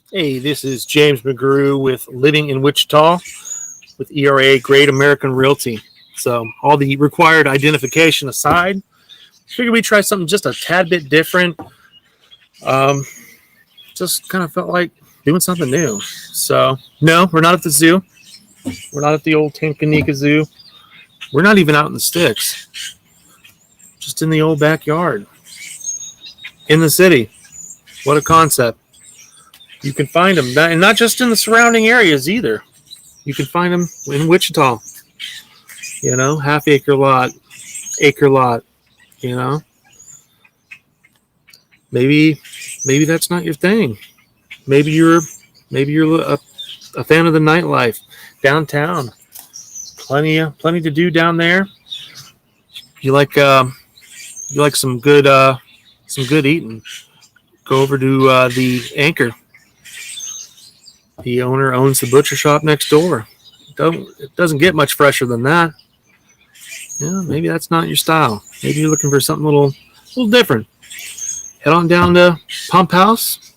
Hey, this is James McGrew with Living in Wichita with ERA Great American Realty. So all the required identification aside, figured we'd try something just a tad bit different. Just kind of felt like doing something new. So no, we're not at the zoo. We're not at the old Tanganyika Zoo. We're not even out in the sticks. Just in the old backyard. In the city. What a concept. You can find them, and not just in the surrounding areas either. You can find them in Wichita. You know, half-acre lot, acre lot. You know, maybe that's not your thing. Maybe you're a fan of the nightlife downtown. Plenty to do down there. You like some good eating. Go over to the Anchor. The owner owns the butcher shop next door. It doesn't get much fresher than that. Yeah, maybe that's not your style. Maybe you're looking for something a little different. Head on down to Pump House.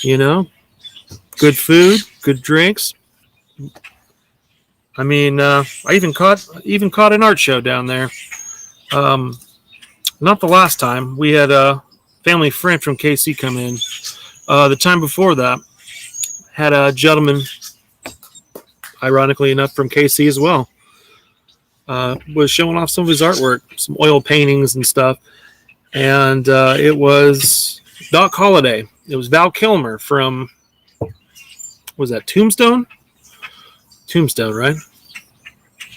You know, good food, good drinks. I mean, I even caught an art show down there. Not the last time. We had a family friend from KC come in. The time before that, had a gentleman, ironically enough, from KC as well. Was showing off some of his artwork, some oil paintings and stuff. And it was Doc Holliday. It was Val Kilmer from, was that Tombstone? Tombstone, right?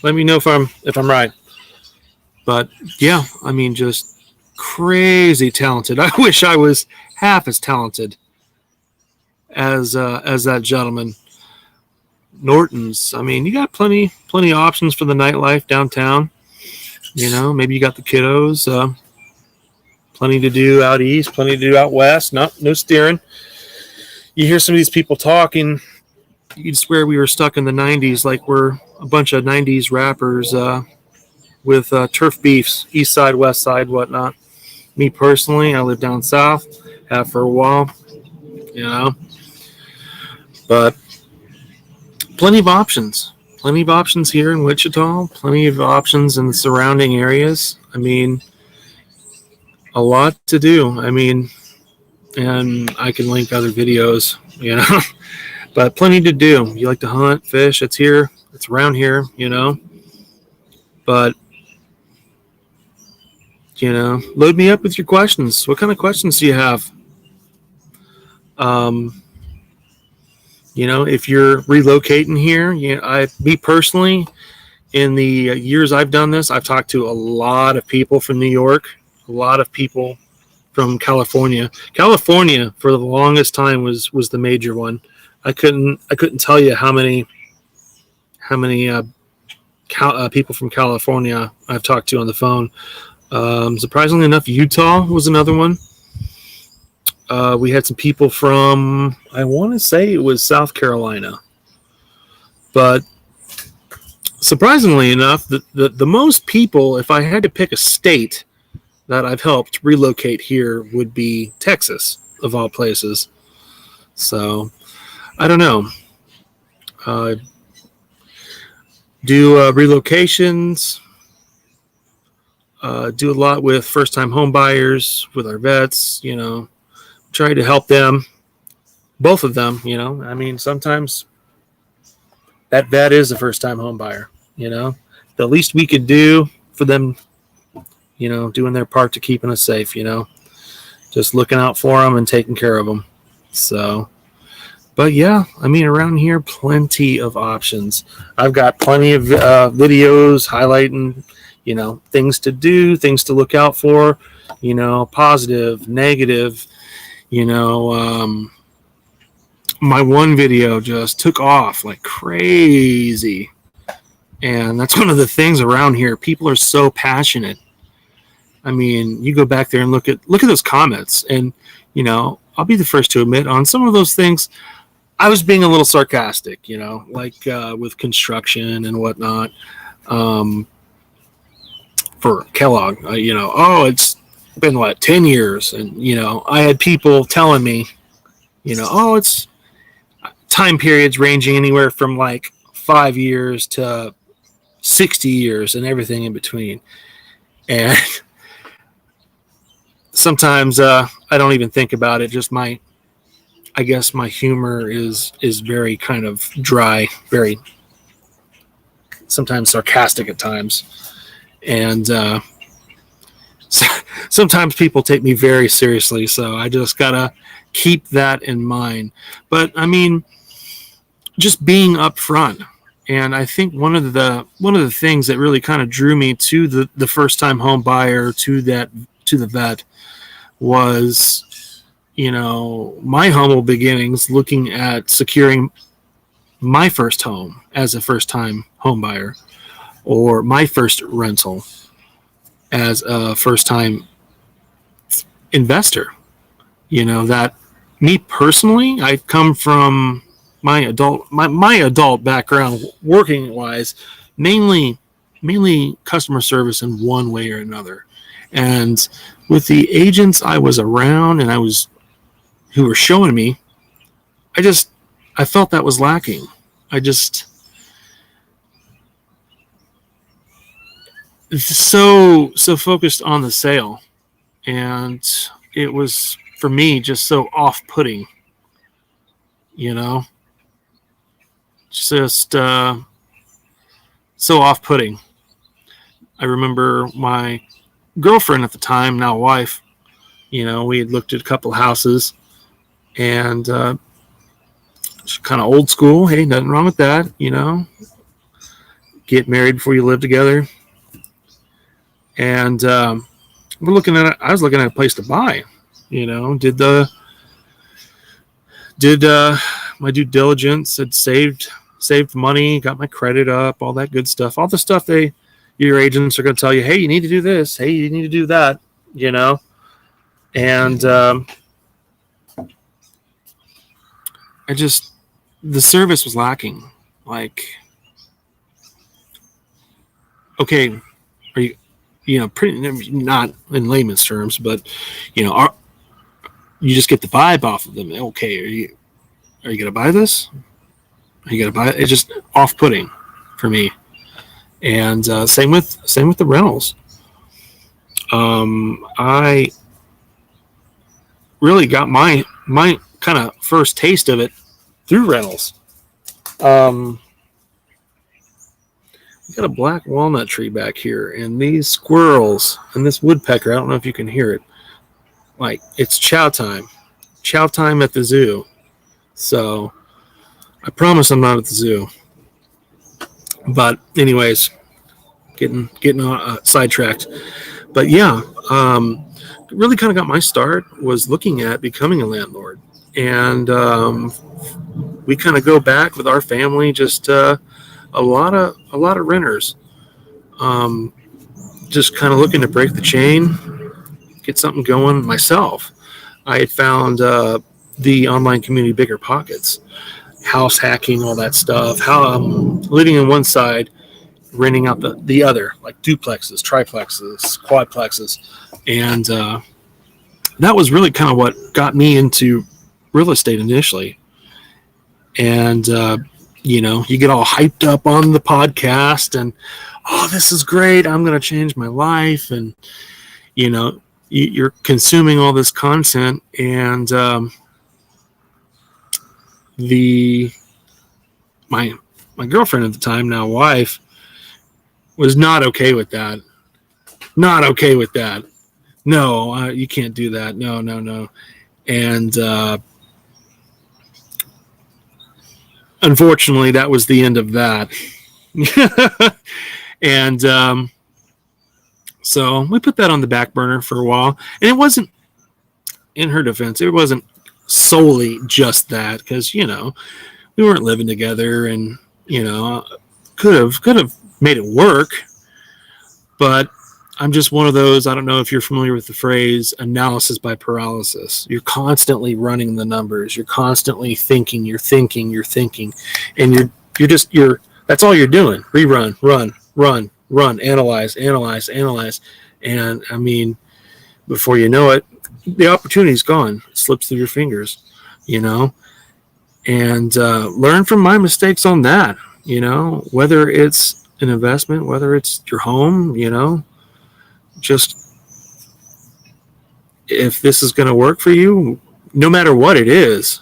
Let me know if I'm right. But yeah, I mean, just crazy talented. I wish I was half as talented as that gentleman. Norton's. I mean, you got plenty of options for the nightlife downtown. You know, maybe you got the kiddos. Plenty to do out east, plenty to do out west. No steering. You hear some of these people talking, you'd swear we were stuck in the 90s, like we're a bunch of 90s rappers with turf beefs, east side, west side, whatnot. Me personally, I live down south, have for a while, you know. But plenty of options here in Wichita, plenty of options in the surrounding areas. I mean, a lot to do. I mean, and I can link other videos, you know, but plenty to do. You like to hunt, fish, it's here, it's around here, you know, but, you know, load me up with your questions. What kind of questions do you have? You know, if you're relocating here, me personally, in the years I've done this, I've talked to a lot of people from New York, a lot of people from California. California, for the longest time, was the major one. I couldn't tell you how many people from California I've talked to on the phone. Surprisingly enough, Utah was another one. We had some people from, I want to say it was South Carolina. But surprisingly enough, the most people, if I had to pick a state that I've helped relocate here, would be Texas, of all places. So, I don't know. Do relocations. do a lot with first-time home buyers, with our vets, try to help them, both of them, I mean, sometimes that vet is a first-time home buyer, the least we could do for them, doing their part to keeping us safe, just looking out for them and taking care of them. So, but yeah, I mean, around here, plenty of options. I've got plenty of videos highlighting, things to do, things to look out for, positive, negative, my one video just took off like crazy. And that's one of the things around here. People are so passionate. I mean, you go back there and look at those comments, and I'll be the first to admit on some of those things I was being a little sarcastic, like with construction and whatnot. For Kellogg, it's been 10 years, and I had people telling me, it's time periods ranging anywhere from like 5 years to 60 years and everything in between. And sometimes I don't even think about it. Just I guess my humor is very kind of dry, very sometimes sarcastic at times. And sometimes people take me very seriously, so I just gotta keep that in mind. But I mean, just being upfront. And I think one of the things that really kind of drew me to the first time home buyer, to the vet, was my humble beginnings looking at securing my first home as a first time home buyer, or my first rental as a first time investor. That me personally, I come from my adult background, working wise, mainly customer service in one way or another. And with the agents I was around and who were showing me, I felt that was lacking. So focused on the sale, and it was for me just so off-putting, just so off-putting. I remember my girlfriend at the time, now wife, we had looked at a couple houses, and kind of old school. Hey, nothing wrong with that, get married before you live together. And I was looking at a place to buy, did my due diligence, had saved money, got my credit up, all that good stuff, all the stuff your agents are going to tell you, hey, you need to do this, hey, you need to do that, and the service was lacking. Like, okay, are you, pretty, not in layman's terms, but you just get the vibe off of them. Okay, are you going to buy this? Are you going to buy it? It's just off-putting for me. And same with the rentals. I really got my kind of first taste of it through rentals. We got a black walnut tree back here, and these squirrels and this woodpecker, I don't know if you can hear it. Like, it's chow time at the zoo. So I promise I'm not at the zoo. But anyways, getting sidetracked. But yeah, really kind of got my start was looking at becoming a landlord. And we kind of go back with our family, just a lot of renters, just kind of looking to break the chain, get something going myself. I had found the online community Bigger Pockets, house hacking, all that stuff, how living in one side, renting out the other, like duplexes, triplexes, quadplexes. And that was really kind of what got me into real estate initially. And you get all hyped up on the podcast and, oh, this is great. I'm going to change my life. And, you're consuming all this content, and my girlfriend at the time, now wife, was not okay with that. Not okay with that. No, you can't do that. No. And unfortunately, that was the end of that. And so we put that on the back burner for a while. And it wasn't, in her defense, it wasn't solely just that, because, we weren't living together, and, could have made it work. But I'm just one of those, I don't know if you're familiar with the phrase analysis by paralysis. You're constantly running the numbers. You're constantly thinking, and you're that's all you're doing. Rerun, run, analyze. And I mean, before you know it, the opportunity's gone. It slips through your fingers, and learn from my mistakes on that, whether it's an investment, whether it's your home, just if this is going to work for you, no matter what it is,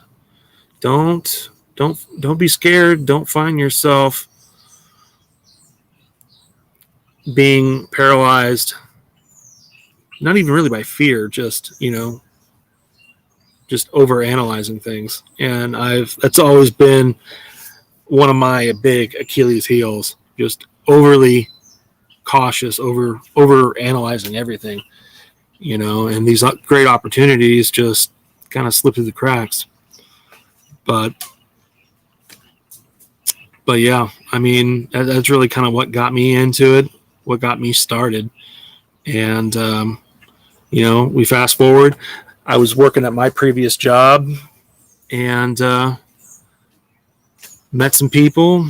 don't be scared. Don't find yourself being paralyzed, not even really by fear, just over analyzing things. And that's always been one of my big Achilles heels, just overly cautious, over analyzing everything, and these great opportunities just kind of slip through the cracks. But yeah, I mean, that's really kind of what got me into it, what got me started. And we fast forward. I was working at my previous job, and met some people,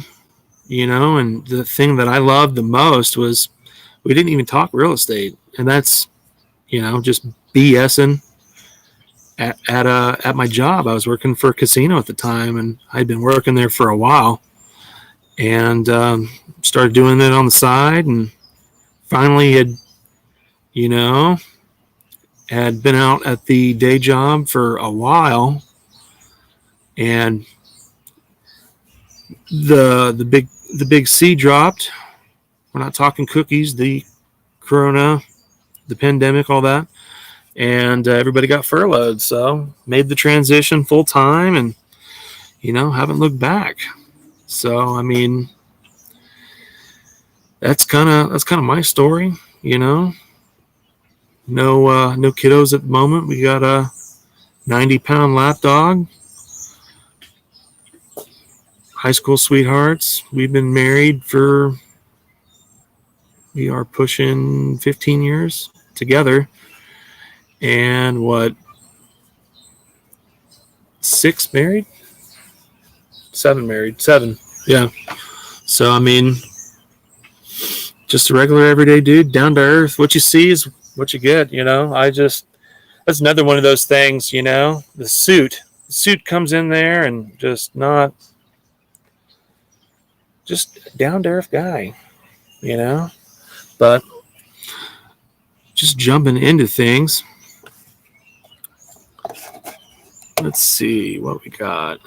and the thing that I loved the most was we didn't even talk real estate. And that's, just BSing at my job. I was working for a casino at the time, and I'd been working there for a while, and started doing it on the side, and finally had been out at the day job for a while, and the big C dropped. We're not talking cookies, the corona, the pandemic, all that, and everybody got furloughed. So made the transition full time, and haven't looked back. So I mean, that's kind of my story. No kiddos at the moment. We got a 90-pound lap dog. High school sweethearts. We've been married we are pushing 15 years together. And what, 6 married? 7 married. 7. Yeah. So, I mean, just a regular everyday dude, down to earth. What you see is what you get, that's another one of those things, the suit comes in there, and just down to earth guy, but just jumping into things. Let's see what we got.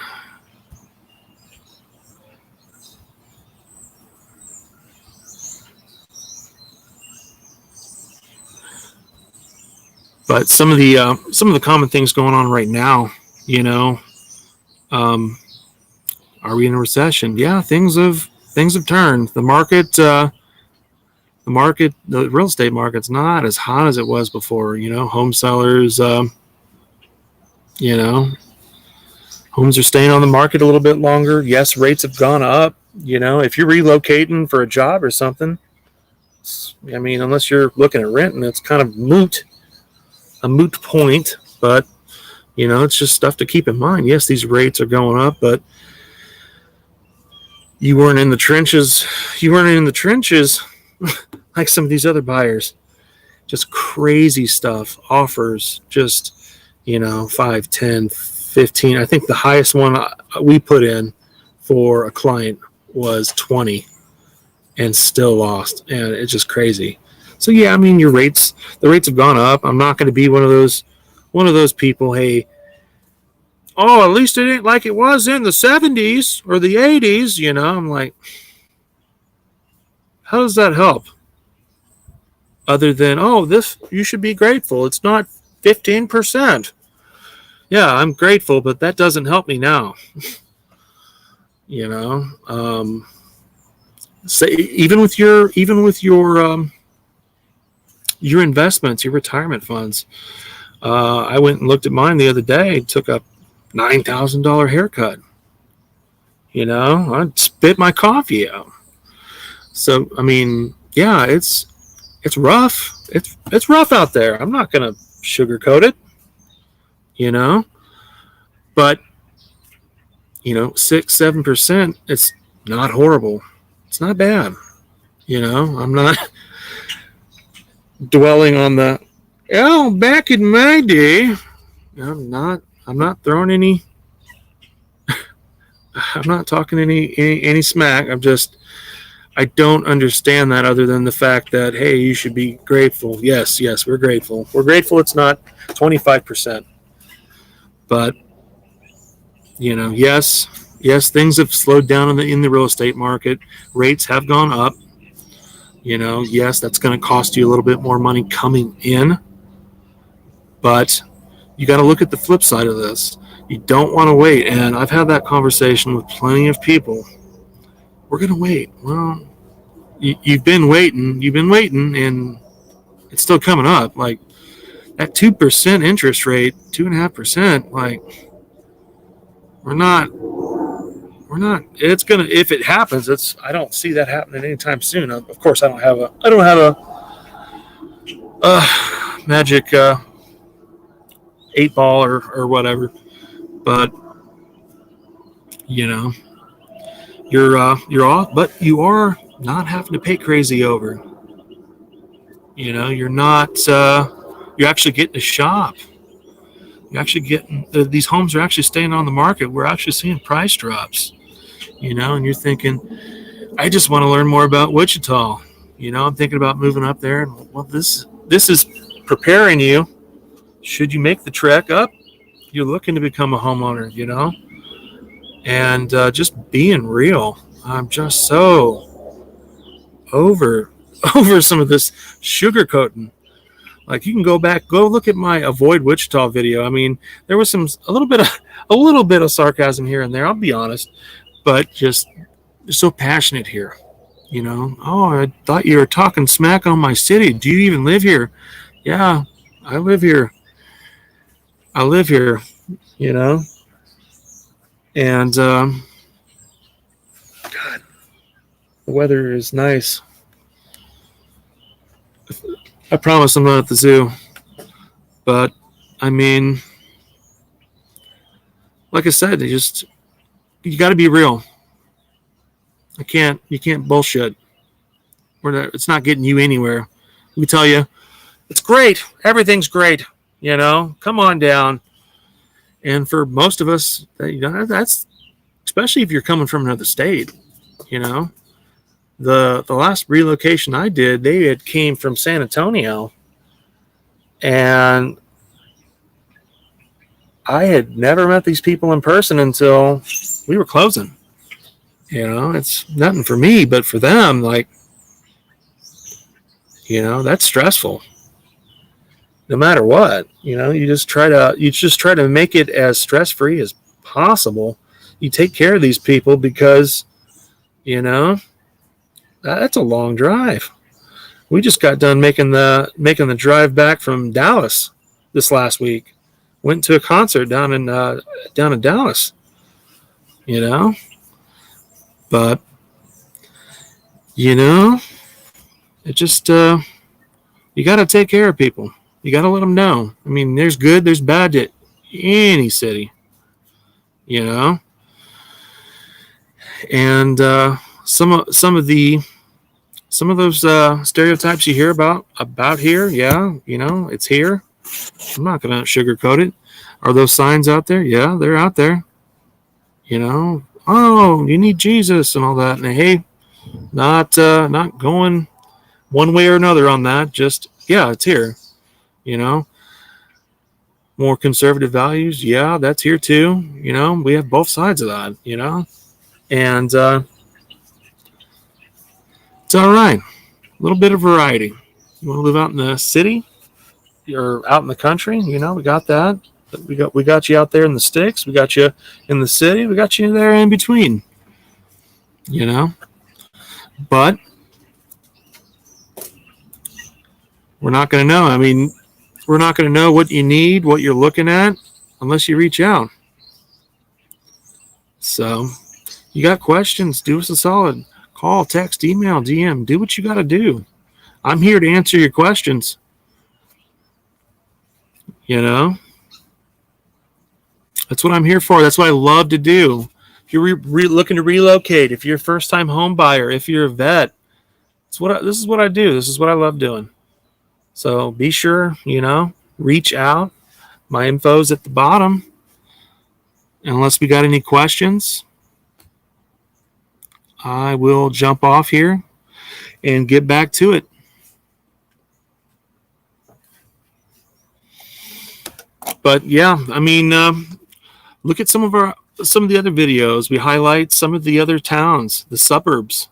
But some of the common things going on right now, are we in a recession? Yeah, things have turned. The real estate market's not as hot as it was before. Home sellers, homes are staying on the market a little bit longer. Yes, rates have gone up. If you're relocating for a job or something, I mean, unless you're looking at renting, it's kind of a moot point. But it's just stuff to keep in mind. Yes, these rates are going up, but you weren't in the trenches like some of these other buyers. Just crazy stuff, offers, just 5, 10, 15. I think the highest one we put in for a client was 20 and still lost. And it's just crazy. So yeah, I mean, the rates have gone up. I'm not going to be one of those people. Hey, oh, at least it ain't like it was in the 70s or the 80s. I'm like, how does that help? Other than, oh, you should be grateful. It's not 15%. Yeah, I'm grateful, but that doesn't help me now. So even with your investments, your retirement funds. I went and looked at mine the other day. Took a $9,000 haircut. I spit my coffee out. So I mean, yeah, it's rough. It's rough out there. I'm not gonna sugarcoat it. But 6-7%. It's not horrible. It's not bad. I'm not dwelling on the back in my day. I'm not throwing any. I'm not talking any smack. I don't understand that, other than the fact that, hey, you should be grateful. Yes, we're grateful. We're grateful it's not 25%. But yes, things have slowed down in the real estate market. Rates have gone up. Yes, that's going to cost you a little bit more money coming in. But you got to look at the flip side of this. You don't want to wait. And I've had that conversation with plenty of people. We're going to wait. Well, you've been waiting, and it's still coming up. Like that 2% interest rate, 2.5%, like we're not, it's going to, if it happens, I don't see that happening anytime soon. Of course, I don't have a magic 8-ball or whatever, but you're off, but you are not having to pay crazy over. You're not, you're actually getting to shop. You're actually getting, these homes are actually staying on the market. We're actually seeing price drops, and you're thinking, I just want to learn more about Wichita. I'm thinking about moving up there, and well, this is preparing you. Should you make the trek up, you're looking to become a homeowner, and just being real. I'm just so over some of this sugarcoating. Like, you can go look at my Avoid Wichita video. I mean, there was a little bit of sarcasm here and there, I'll be honest, but just so passionate here. Oh, I thought you were talking smack on my city. Do you even live here? Yeah, I live here. And God, the weather is nice. I promise I'm not at the zoo, but I mean, like I said, you got to be real. You can't bullshit. It's not getting you anywhere. Let me tell you, it's great. Everything's great. Come on down. And for most of us, that's, especially if you're coming from another state, the last relocation I did, they had came from San Antonio, and I had never met these people in person until we were closing. It's nothing for me, but for them, like, that's stressful. No matter what, you just try to make it as stress-free as possible. You take care of these people because, that's a long drive. We just got done making the drive back from Dallas this last week. Went to a concert down in Dallas. But it just you got to take care of people. You got to let them know. I mean, there's good, there's bad to any city. And some of those stereotypes you hear about here, yeah, it's here. I'm not going to sugarcoat it. Are those signs out there? Yeah, they're out there. oh, you need Jesus and all that. And hey, not going one way or another on that. Just, yeah, it's here. You know, more conservative values. Yeah, that's here too. You know, we have both sides of that, you know, and it's all right. A little bit of variety. You want to live out in the city or out in the country? You know, we got that. We got you out there in the sticks. We got you in the city. We got you there in between. You know, but we're not going to know. I mean, we're not going to know what you need, what you're looking at, unless you reach out. So, you got questions? Do us a solid. Call, text, email, DM. Do what you got to do. I'm here to answer your questions. You know, that's what I'm here for. That's what I love to do. If you're looking to relocate, if you're a first-time home buyer, if you're a vet, this is what I do. This is what I love doing. So be sure, you know, reach out. My info's at the bottom. Unless we got any questions, I will jump off here and get back to it. But yeah, I mean, look at some of the other videos. We highlight some of the other towns, the suburbs,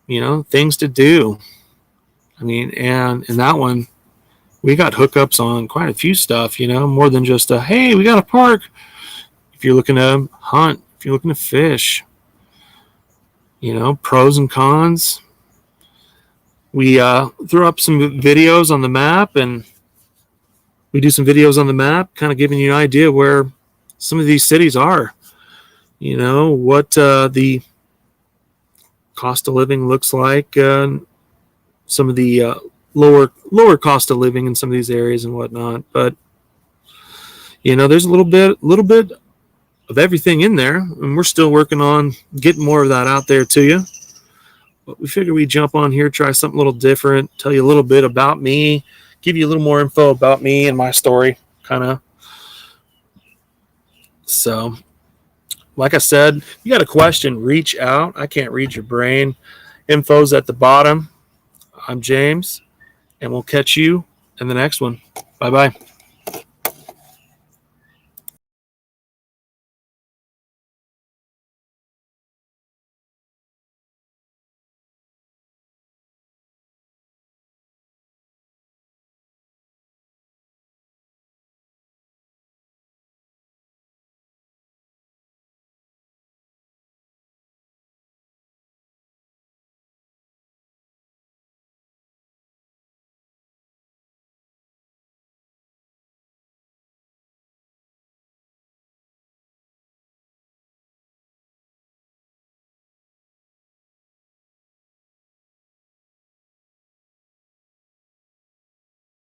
you know, things to do. I mean, and in that one, we got hookups on quite a few stuff, you know, more than just hey, we got a park. If you're looking to hunt, if you're looking to fish, you know, pros and cons. We throw up some videos on the map, and we do some videos on the map, kind of giving you an idea where some of these cities are. You know, what the cost of living looks like, some of the lower cost of living in some of these areas and whatnot. But you know, there's a little bit of everything in there, and we're still working on getting more of that out there to you. But we figure we jump on here, try something a little different, tell you a little bit about me, give you a little more info about me and my story, kind of. So, like I said, if you got a question, reach out. I can't read your brain. Info's at the bottom. I'm James, and we'll catch you in the next one. Bye-bye.